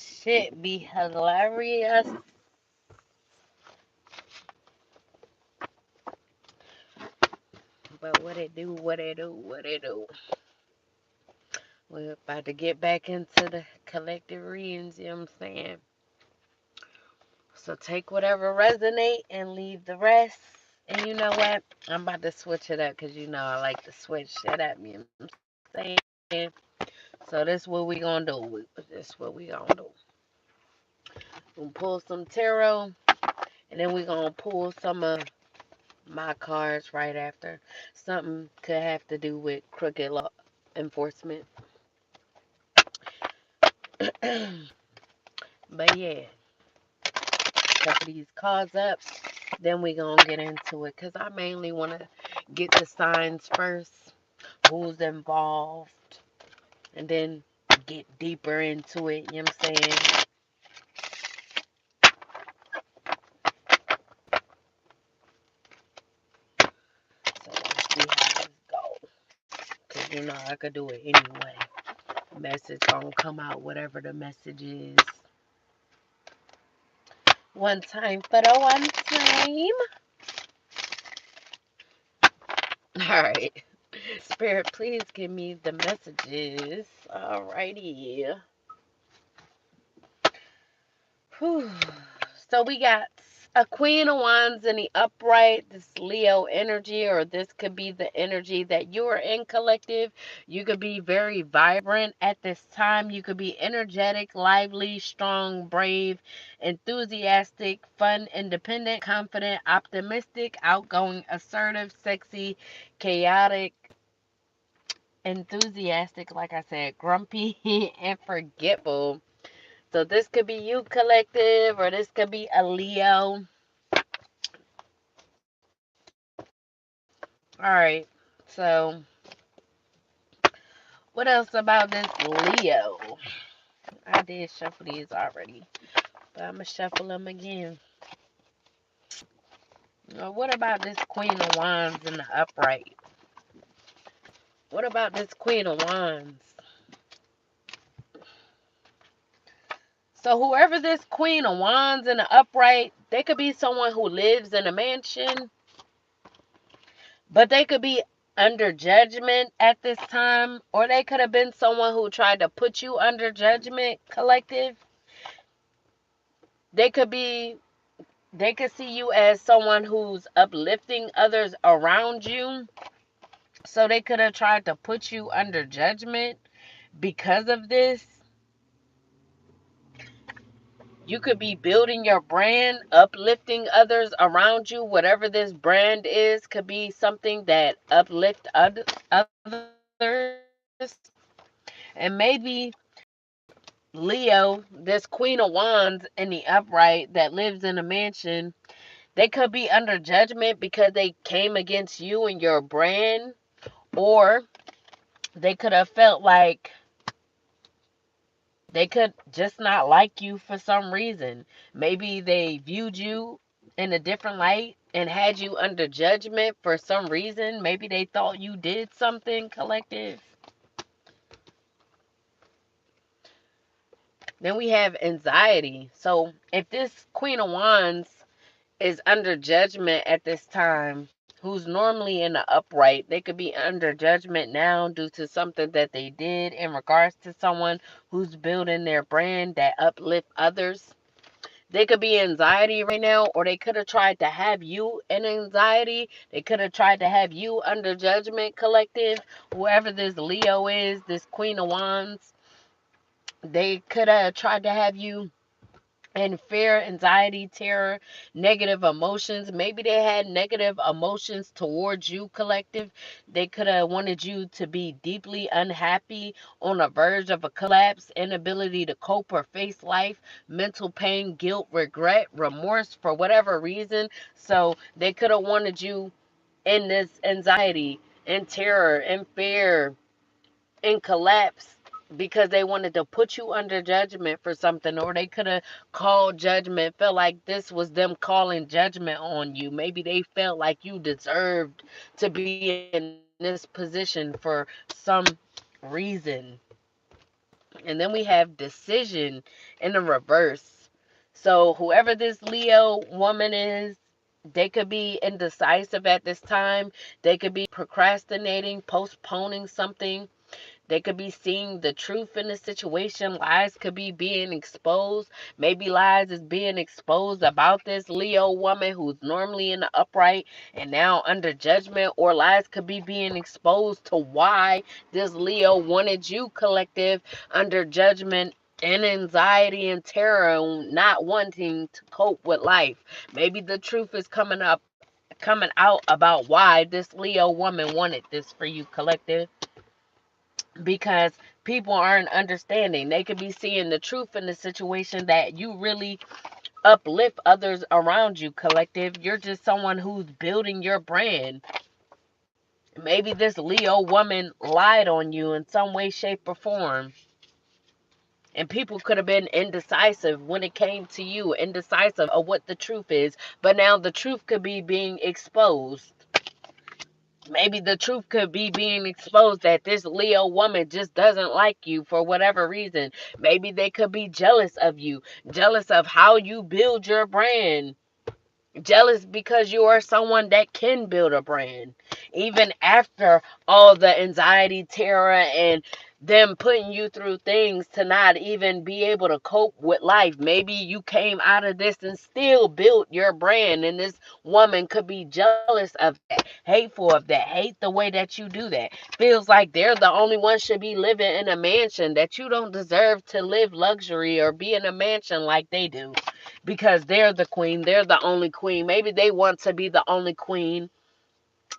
shit be hilarious. But what it do, what it do, what it do. We're about to get back into the collective readings, you know what I'm saying? So take whatever resonate and leave the rest. And you know what? I'm about to switch it up because you know I like to switch shit up, you know what I'm saying? So this what we gonna do. This what we gonna do. We'll pull some tarot, and then we gonna pull some of my cards right after. Something could have to do with crooked law enforcement. But yeah, couple these cards up, then we gonna get into it. Cause I mainly wanna get the signs first, who's involved, and then get deeper into it, you know what I'm saying? So let's see how this goes. Cause you know I could do it anyway. Message gonna come out, whatever the message is. One time for the one time. Alright. Spirit, please give me the messages. Alrighty. Whew. So we got a Queen of Wands in the upright, this Leo energy, or this could be the energy that you are in, collective. You could be very vibrant at this time. You could be energetic, lively, strong, brave, enthusiastic, fun, independent, confident, optimistic, outgoing, assertive, sexy, chaotic, enthusiastic, like I said, grumpy, and forgetful. So this could be you, collective, or this could be a Leo. All right. So what else about this Leo? I did shuffle these already, but I'm gonna shuffle them again. What about this Queen of Wands in the upright? What about this Queen of Wands? So whoever this Queen of Wands in the upright, they could be someone who lives in a mansion, but they could be under judgment at this time, or they could have been someone who tried to put you under judgment, collective. They could be, they could see you as someone who's uplifting others around you. So they could have tried to put you under judgment because of this. You could be building your brand, uplifting others around you. Whatever this brand is, could be something that uplift others. And maybe Leo, this Queen of Wands in the upright that lives in a mansion, they could be under judgment because they came against you and your brand, or they could have felt like they could just not like you for some reason. Maybe they viewed you in a different light and had you under judgment for some reason. Maybe they thought you did something, collective. Then we have anxiety. So if this Queen of Wands is under judgment at this time, who's normally in the upright, they could be under judgment now due to something that they did in regards to someone who's building their brand that uplift others. They could be anxiety right now, or they could have tried to have you in anxiety. They could have tried to have you under judgment, collective. Whoever this Leo is, this Queen of Wands, they could have tried to have you in fear, anxiety, terror, negative emotions. Maybe they had negative emotions towards you, collective. They could have wanted you to be deeply unhappy, on the verge of a collapse, inability to cope or face life, mental pain, guilt, regret, remorse for whatever reason. So they could have wanted you in this anxiety and terror and fear and collapse because they wanted to put you under judgment for something, or they could have called judgment, felt like this was them calling judgment on you. Maybe they felt like you deserved to be in this position for some reason. And then we have decision in the reverse. So whoever this Leo woman is, they could be indecisive at this time. They could be procrastinating, postponing something. They could be seeing the truth in the situation. Lies could be being exposed. Maybe lies is being exposed about this Leo woman who's normally in the upright and now under judgment. Or lies could be being exposed to why this Leo wanted you, collective, under judgment and anxiety and terror and not wanting to cope with life. Maybe the truth is coming out about why this Leo woman wanted this for you, collective, because people aren't understanding. They could be seeing the truth in the situation that you really uplift others around you, collective. You're just someone who's building your brand. Maybe this Leo woman lied on you in some way, shape, or form. And people could have been indecisive when it came to you, indecisive of what the truth is. But now the truth could be being exposed. Maybe the truth could be being exposed that this Leo woman just doesn't like you for whatever reason. Maybe they could be jealous of you, jealous of how you build your brand, jealous because you are someone that can build a brand. Even after all the anxiety, terror, and them putting you through things to not even be able to cope with life. Maybe you came out of this and still built your brand, and this woman could be jealous of that, hateful of that, hate the way that you do that. Feels like they're the only one should be living in a mansion, that you don't deserve to live luxury or be in a mansion like they do, because they're the queen, they're the only queen. Maybe they want to be the only queen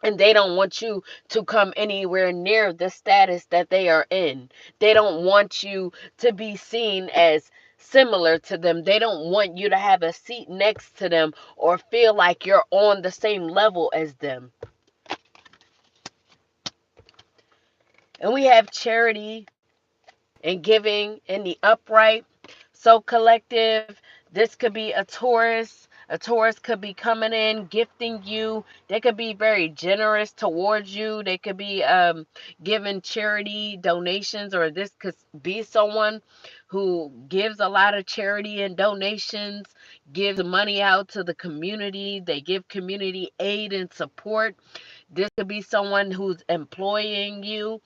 and they don't want you to come anywhere near the status that they are in. They don't want you to be seen as similar to them. They don't want you to have a seat next to them or feel like you're on the same level as them. And we have charity and giving in the upright. So, collective, this could be a Taurus. A Taurus could be coming in, gifting you. They could be very generous towards you. They could be giving charity donations, or this could be someone who gives a lot of charity and donations, gives money out to the community. They give community aid and support. This could be someone who's employing you.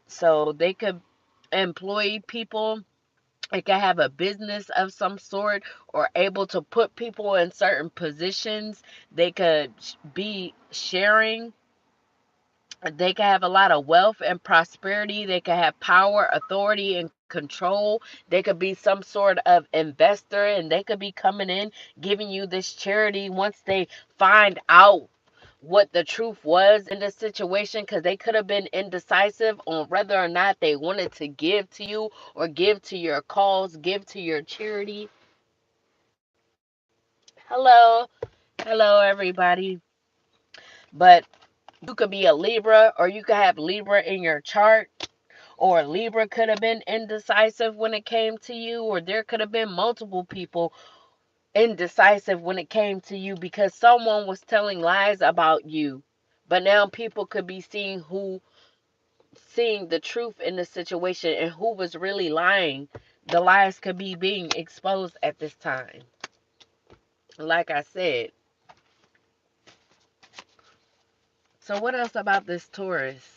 So they could employ people. It could have a business of some sort, or able to put people in certain positions. They could be sharing. They could have a lot of wealth and prosperity. They could have power, authority, and control. They could be some sort of investor, and they could be coming in giving you this charity once they find out what the truth was in the situation, because they could have been indecisive on whether or not they wanted to give to you or give to your cause, give to your charity. Hello, hello, everybody. But you could be a Libra, or you could have Libra in your chart, or Libra could have been indecisive when it came to you, or there could have been multiple people indecisive when it came to you because someone was telling lies about you. But now people could be seeing the truth in the situation and who was really lying. The lies could be being exposed at this time. Like I said. So what else about this Taurus?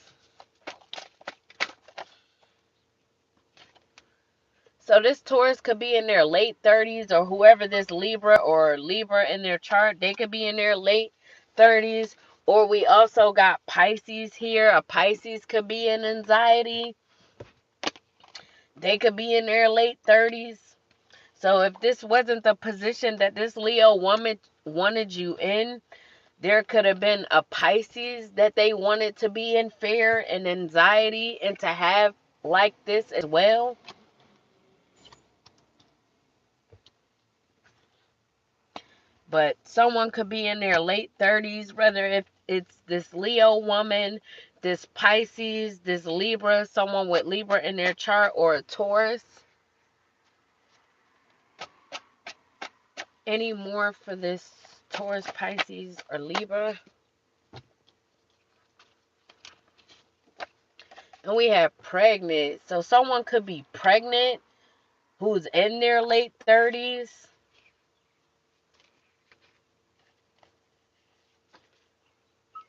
So this Taurus could be in their late 30s, or whoever this Libra or Libra in their chart, they could be in their late 30s. Or we also got Pisces here. A Pisces could be in anxiety. They could be in their late 30s. So if this wasn't the position that this Leo woman wanted you in, there could have been a Pisces that they wanted to be in fear and anxiety and to have like this as well. But someone could be in their late 30s, whether if it's this Leo woman, this Pisces, this Libra, someone with Libra in their chart, or a Taurus. Any more for this Taurus, Pisces, or Libra? And we have pregnant. So someone could be pregnant who's in their late 30s.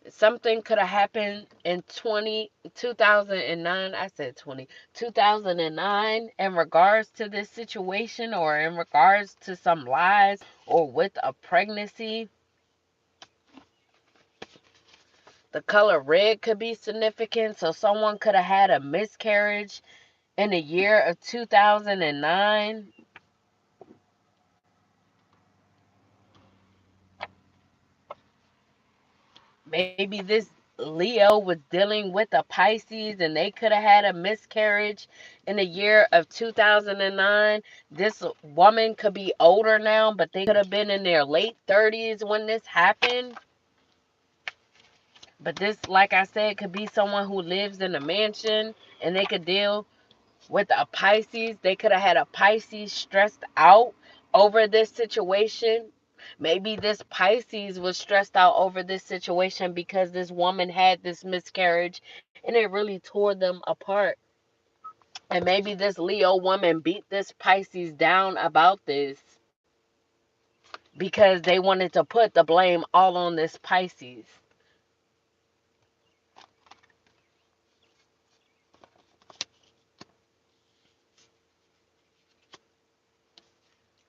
Something could have happened in 2009. I said 2009 in regards to this situation, or in regards to some lies, or with a pregnancy. The color red could be significant. So someone could have had a miscarriage in the year of 2009. Maybe this Leo was dealing with a Pisces and they could have had a miscarriage in the year of 2009. This woman could be older now, but they could have been in their late 30s when this happened. But this, like I said, could be someone who lives in a mansion and they could deal with a Pisces. They could have had a Pisces stressed out over this situation. Maybe this Pisces was stressed out over this situation because this woman had this miscarriage and it really tore them apart. And maybe this Leo woman beat this Pisces down about this because they wanted to put the blame all on this Pisces.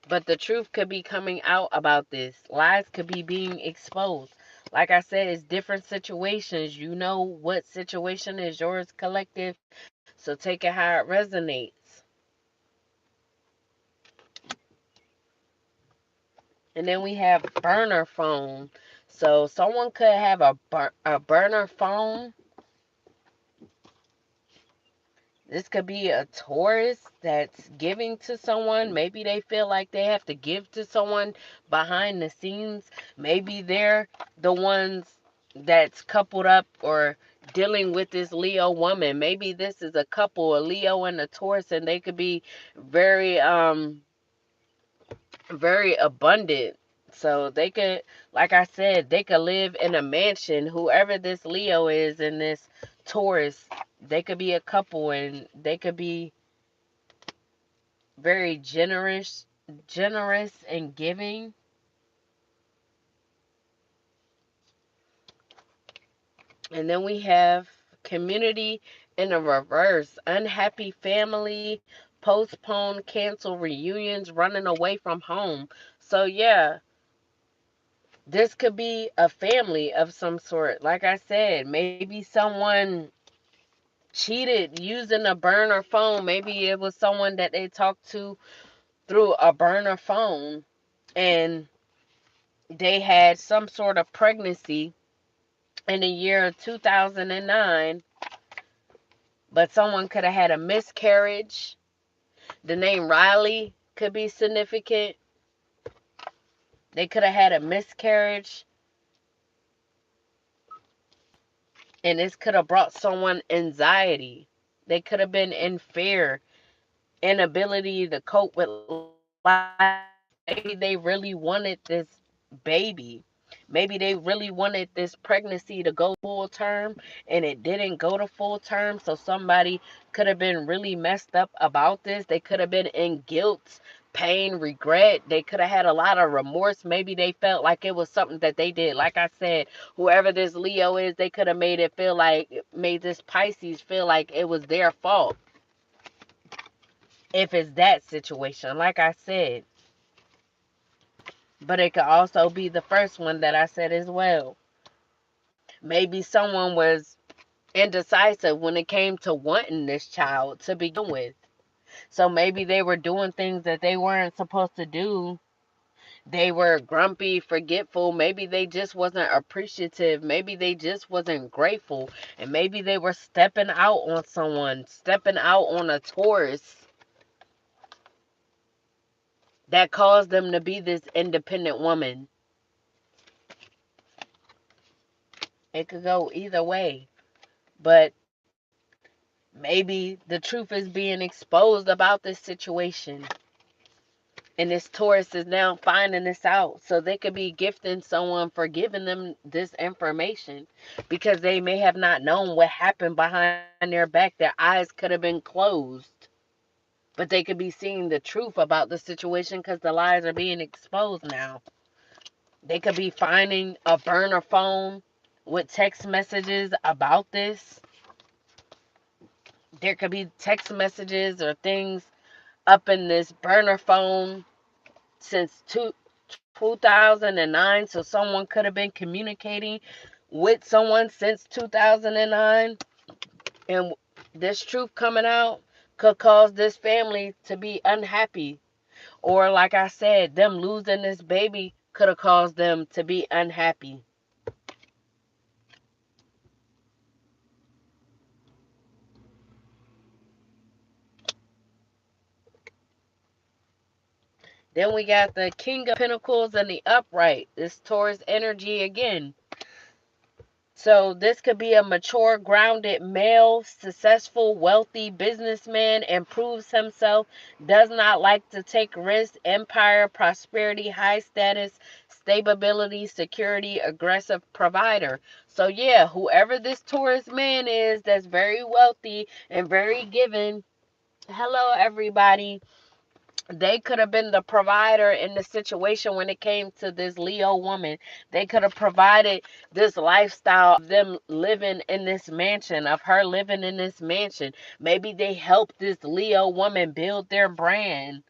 But the truth could be coming out about this. Lies could be being exposed. Like I said, it's different situations. You know what situation is yours, collective. So take it how it resonates. And then we have burner phone. So someone could have a burner phone. This could be a Taurus that's giving to someone. Maybe they feel like they have to give to someone behind the scenes. Maybe they're the ones that's coupled up or dealing with this Leo woman. Maybe this is a couple, a Leo and a Taurus, and they could be very very abundant. So they could, like I said, they could live in a mansion. Whoever this Leo is and this Taurus, they could be a couple and they could be very generous and giving. And then we have community in a reverse. Unhappy family, postpone, cancel reunions, running away from home. So yeah, this could be a family of some sort. Like I said, maybe someone cheated using a burner phone. Maybe it was someone that they talked to through a burner phone and they had some sort of pregnancy in the year 2009, but someone could have had a miscarriage. The name Riley could be significant. They could have had a miscarriage, and this could have brought someone anxiety. They could have been in fear, inability to cope with life. Maybe they really wanted this baby. Maybe they really wanted this pregnancy to go full term and it didn't go to full term. So somebody could have been really messed up about this. They could have been in guilt, pain, regret. They could have had a lot of remorse. Maybe they felt like it was something that they did. Like I said, whoever this Leo is, they could have made this Pisces feel like it was their fault. If it's that situation, like I said. But it could also be the first one that I said as well. Maybe someone was indecisive when it came to wanting this child to begin with. So maybe they were doing things that they weren't supposed to do. They were grumpy, forgetful. Maybe they just wasn't appreciative. Maybe they just wasn't grateful. And maybe they were stepping out on someone, stepping out on a Taurus that caused them to be this independent woman. It could go either way. But maybe the truth is being exposed about this situation. And this Taurus is now finding this out. So they could be gifting someone for giving them this information because they may have not known what happened behind their back. Their eyes could have been closed. But they could be seeing the truth about the situation because the lies are being exposed now. They could be finding a burner phone with text messages about this. There could be text messages or things up in this burner phone since 2009. So someone could have been communicating with someone since 2009. And this truth coming out could cause this family to be unhappy. Or, like I said, them losing this baby could have caused them to be unhappy. Then we got the King of Pentacles and the upright. This Taurus energy again. So this could be a mature, grounded male, successful, wealthy businessman, improves himself, does not like to take risks, empire, prosperity, high status, stability, security, aggressive provider. So yeah, whoever this Taurus man is that's very wealthy and very giving, hello everybody, they could have been the provider in the situation when it came to this Leo woman. They could have provided this lifestyle of them living in this mansion, of her living in this mansion. Maybe they helped this Leo woman build their brand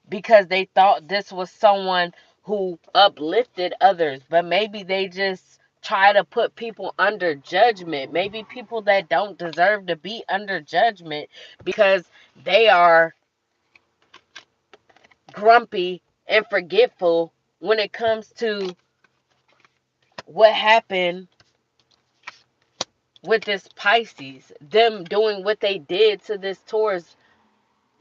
because they thought this was someone who uplifted others. But maybe they just try to put people under judgment. Maybe people that don't deserve to be under judgment because they are grumpy and forgetful when it comes to what happened with this Pisces. Them doing what they did to this Taurus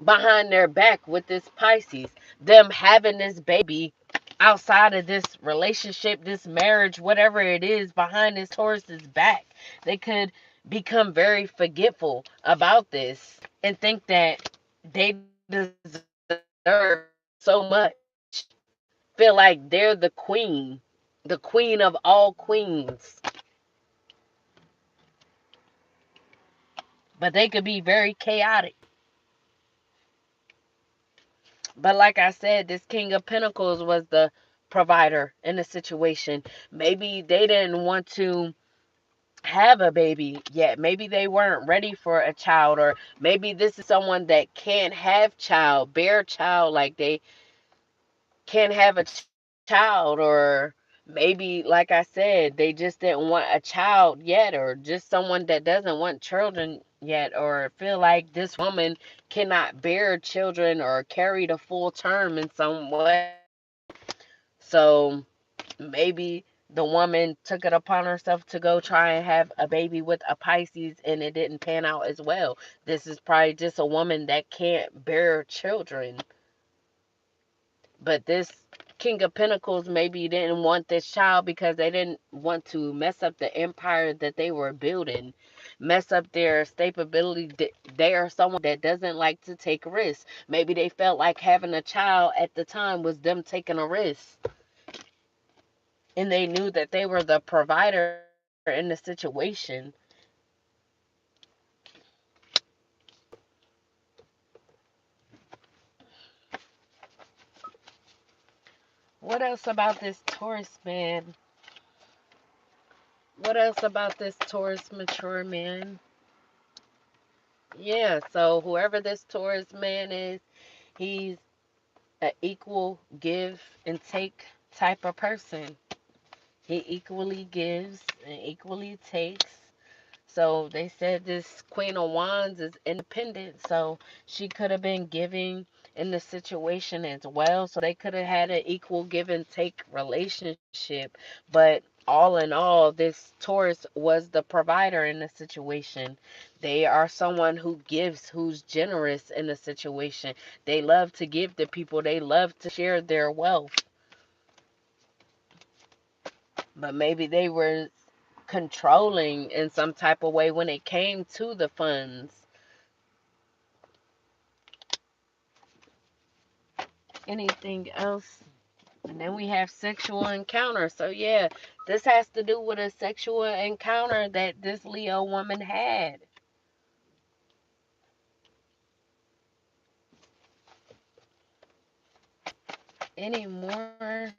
behind their back with this Pisces. Them having this baby outside of this relationship, this marriage, whatever it is, behind this Taurus's back. They could become very forgetful about this and think that they deserve so much. Feel like they're the queen of all queens. But they could be very chaotic. But like I said, this King of Pentacles was the provider in the situation. Maybe they didn't want to have a baby yet. Maybe they weren't ready for a child, or maybe this is someone that can't have child, bear child, like they can't have a child, or maybe, like I said, they just didn't want a child yet, or just someone that doesn't want children yet, or feel like this woman cannot bear children or carry the full term in some way. So maybe the woman took it upon herself to go try and have a baby with a Pisces and it didn't pan out as well. This is probably just a woman that can't bear children. But this King of Pentacles maybe didn't want this child because they didn't want to mess up the empire that they were building, mess up their stability. They are someone that doesn't like to take risks. Maybe they felt like having a child at the time was them taking a risk. And they knew that they were the provider in the situation. What else about this Taurus man? What else about this Taurus mature man? Yeah, so whoever this Taurus man is, he's an equal give and take type of person. He equally gives and equally takes. So they said this Queen of Wands is independent, so she could have been giving in the situation as well. So they could have had an equal give and take relationship. But all in all, this Taurus was the provider in the situation. They are someone who gives, who's generous in the situation. They love to give to people, they love to share their wealth. But maybe they were controlling in some type of way when it came to the funds. Anything else? And then we have sexual encounter. So yeah, this has to do with a sexual encounter that this Leo woman had. Any more?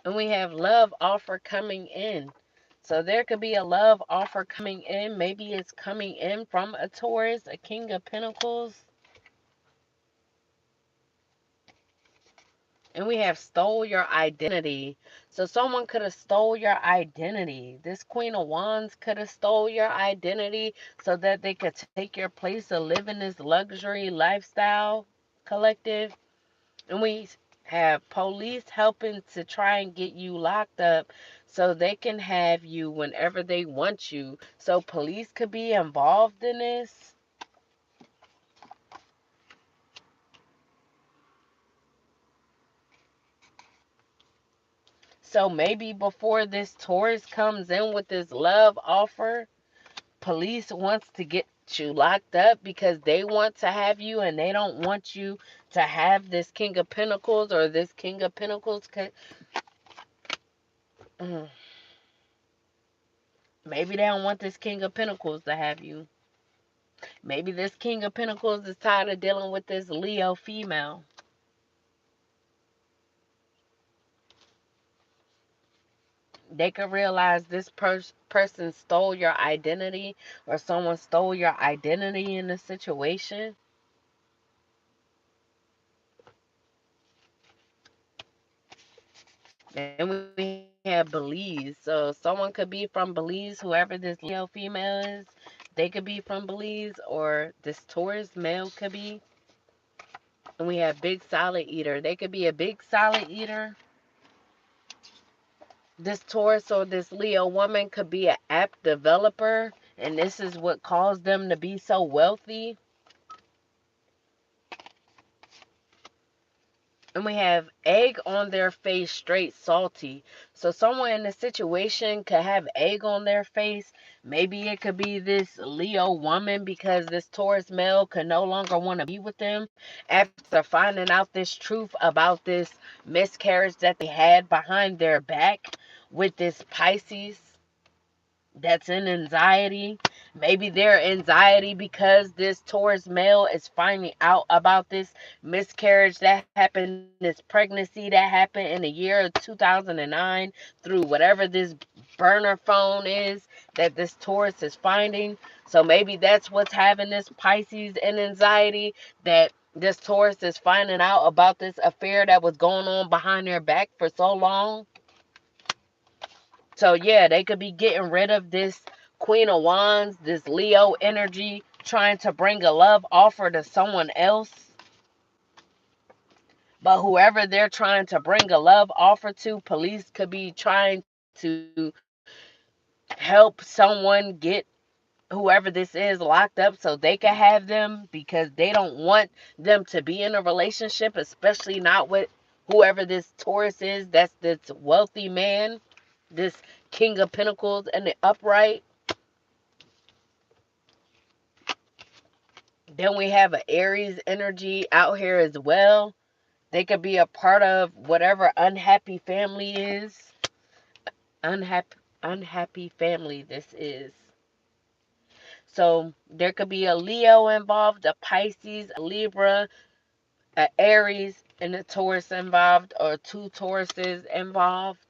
And we have love offer coming in. So there could be a love offer coming in. Maybe it's coming in from a Taurus, a King of Pentacles. And we have stole your identity. So someone could have stole your identity. This Queen of Wands could have stole your identity so that they could take your place of living this luxury lifestyle collective. And we have police helping to try and get you locked up so they can have you whenever they want you. So police could be involved in this. So maybe before this Taurus comes in with this love offer, police wants to get you locked up because they want to have you and they don't want you to have this King of Pentacles or this King of Pentacles. Maybe they don't want this King of Pentacles to have you. Maybe this King of Pentacles is tired of dealing with this Leo female. They could realize this person stole your identity or someone stole your identity in the situation. And we have Belize. So someone could be from Belize, whoever this Leo female is. They could be from Belize, or this Taurus male could be. And we have Big Solid Eater. They could be a big solid eater. This Taurus or this Leo woman could be an app developer, and this is what caused them to be so wealthy. And we have egg on their face, straight salty. So someone in the situation could have egg on their face. Maybe it could be this Leo woman because this Taurus male could no longer want to be with them after finding out this truth about this miscarriage that they had behind their back with this Pisces that's in anxiety. Maybe they're anxiety because this Taurus male is finding out about this miscarriage that happened, this pregnancy that happened in the year of 2009 through whatever this burner phone is that this Taurus is finding. So maybe that's what's having this Pisces in anxiety, that this Taurus is finding out about this affair that was going on behind their back for so long. So yeah, they could be getting rid of this Queen of Wands, this Leo energy, trying to bring a love offer to someone else. But whoever they're trying to bring a love offer to, police could be trying to help someone get whoever this is locked up so they can have them, because they don't want them to be in a relationship, especially not with whoever this Taurus is. That's this wealthy man, this King of Pentacles and the upright. Then we have an Aries energy out here as well. They could be a part of whatever unhappy family is. Unhappy family this is. So there could be a Leo involved, a Pisces, a Libra, a Aries, and a Taurus involved, or two Tauruses involved.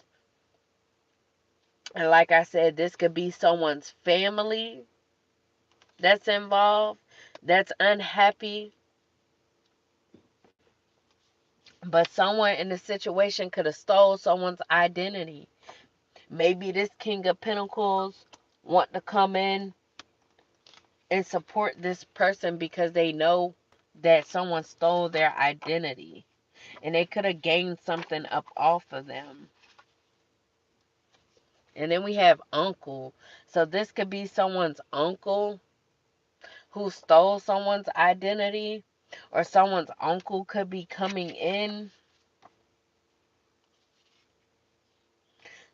And like I said, this could be someone's family that's involved, that's unhappy. But someone in the situation could have stole someone's identity. Maybe this King of Pentacles want to come in and support this person because they know that someone stole their identity. And they could have gained something up off of them. And then we have uncle. So this could be someone's uncle who stole someone's identity. Or someone's uncle could be coming in.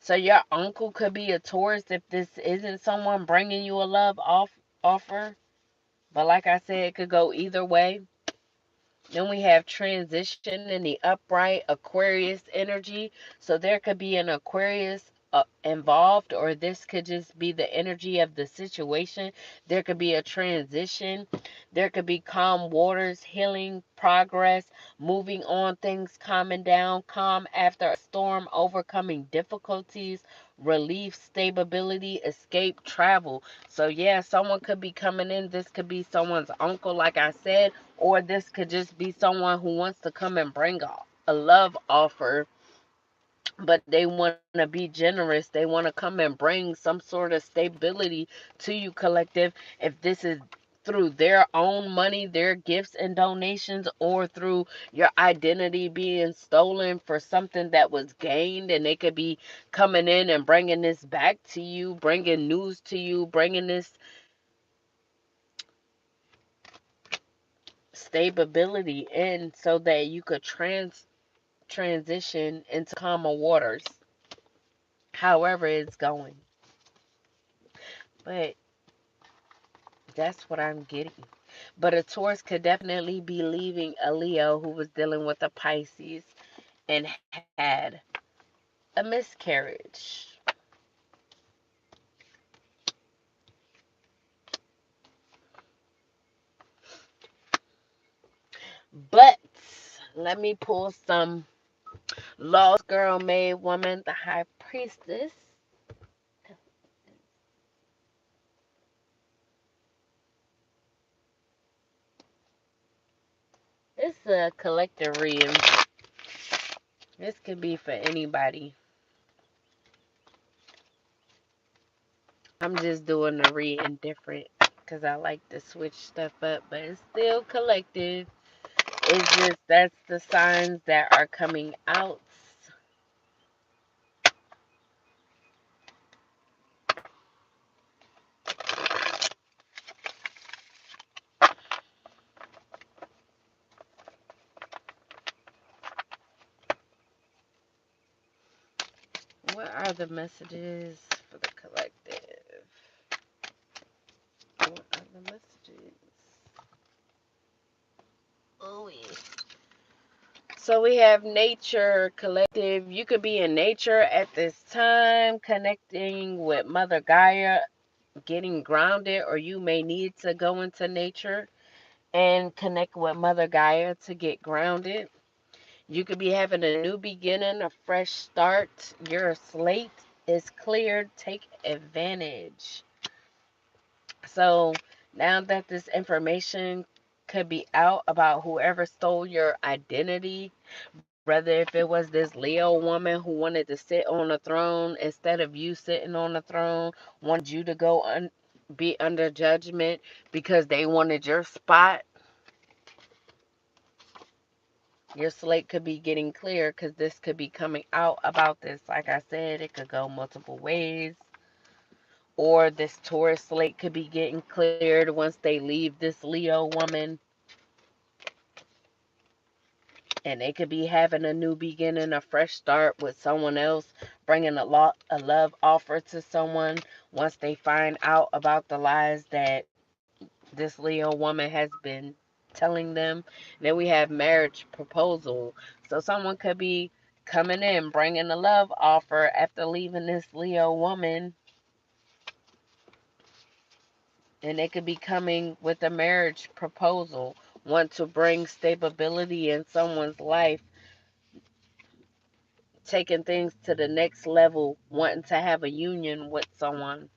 So your uncle could be a Taurus if this isn't someone bringing you a love offer. But like I said, it could go either way. Then we have transition in the upright Aquarius energy. So there could be an Aquarius involved, or this could just be the energy of the situation. There could be a transition. There could be calm waters, healing, progress, moving on, things calming down, calm after a storm, overcoming difficulties, relief, stability, escape, travel. So yeah, someone could be coming in. This could be someone's uncle, like I said, or this could just be someone who wants to come and bring a love offer, but they want to be generous. They want to come and bring some sort of stability to you, collective. If this is through their own money, their gifts and donations, or through your identity being stolen for something that was gained, and they could be coming in and bringing this back to you, bringing news to you, bringing this stability in so that you could transition into calmer waters, however it's going. But that's what I'm getting. But a Taurus could definitely be leaving a Leo who was dealing with a Pisces and had a miscarriage. But let me pull some Lost Girl, Made Woman, the High Priestess. It's a collective reading. This could be for anybody. I'm just doing the reading different because I like to switch stuff up, but it's still collective. It's just that's the signs that are coming out. What are the messages for the collective? What are the messages? Oh, yeah. So we have nature, collective. You could be in nature at this time, connecting with Mother Gaia, getting grounded, or you may need to go into nature and connect with Mother Gaia to get grounded. You could be having a new beginning, a fresh start. Your slate is cleared. Take advantage. So now that this information could be out about whoever stole your identity, whether if it was this Leo woman who wanted to sit on the throne instead of you sitting on the throne, wanted you to be under judgment because they wanted your spot. Your slate could be getting clear because this could be coming out about this. Like I said, it could go multiple ways. Or this Taurus slate could be getting cleared once they leave this Leo woman. And they could be having a new beginning, a fresh start with someone else, bringing a love offer to someone once they find out about the lies that this Leo woman has been telling them. Then we have marriage proposal. So someone could be coming in, bringing a love offer after leaving this Leo woman, and they could be coming with a marriage proposal, want to bring stability in someone's life, taking things to the next level, wanting to have a union with someone.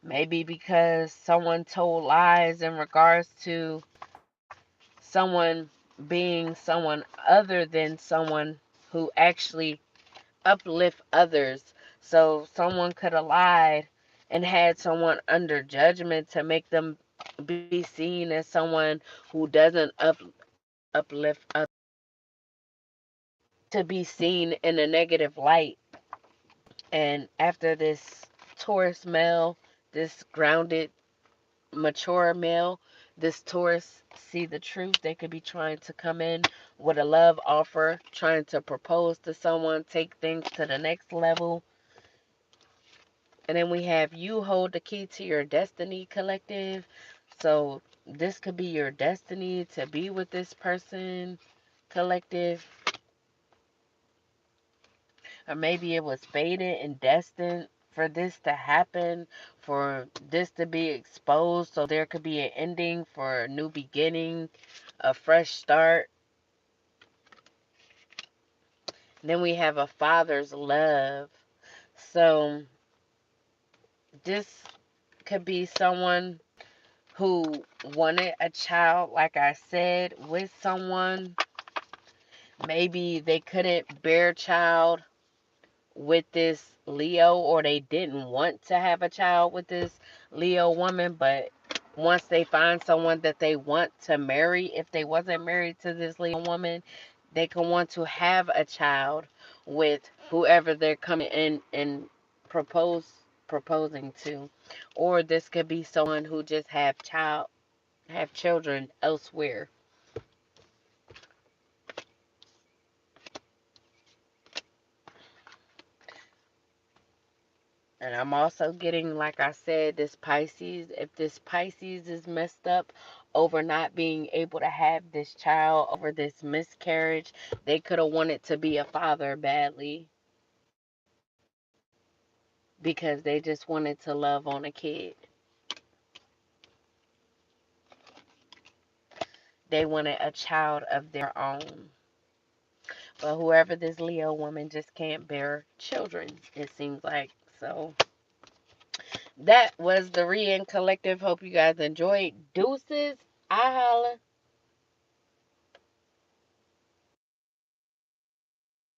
Maybe because someone told lies in regards to someone being someone other than someone who actually uplift others. So someone could have lied and had someone under judgment to make them be seen as someone who doesn't uplift others, to be seen in a negative light. And after this Taurus male, this grounded, mature male, this Taurus see the truth. They could be trying to come in with a love offer, trying to propose to someone, take things to the next level. And then we have you hold the key to your destiny, collective. So this could be your destiny to be with this person, collective. Or maybe it was fated and destined for this to happen, for this to be exposed, so there could be an ending for a new beginning, a fresh start. Then we have a father's love. So this could be someone who wanted a child, like I said, with someone. Maybe they couldn't bear a child with this Leo, or they didn't want to have a child with this Leo woman, but once they find someone that they want to marry, if they wasn't married to this Leo woman, they can want to have a child with whoever they're coming in and proposing to. Or this could be someone who just have children elsewhere. And I'm also getting, like I said, this Pisces. If this Pisces is messed up over not being able to have this child, over this miscarriage, they could have wanted to be a father badly because they just wanted to love on a kid. They wanted a child of their own. But whoever this Leo woman just can't bear children, it seems like. So that was the Reading Collective. Hope you guys enjoyed. Deuces. I holla.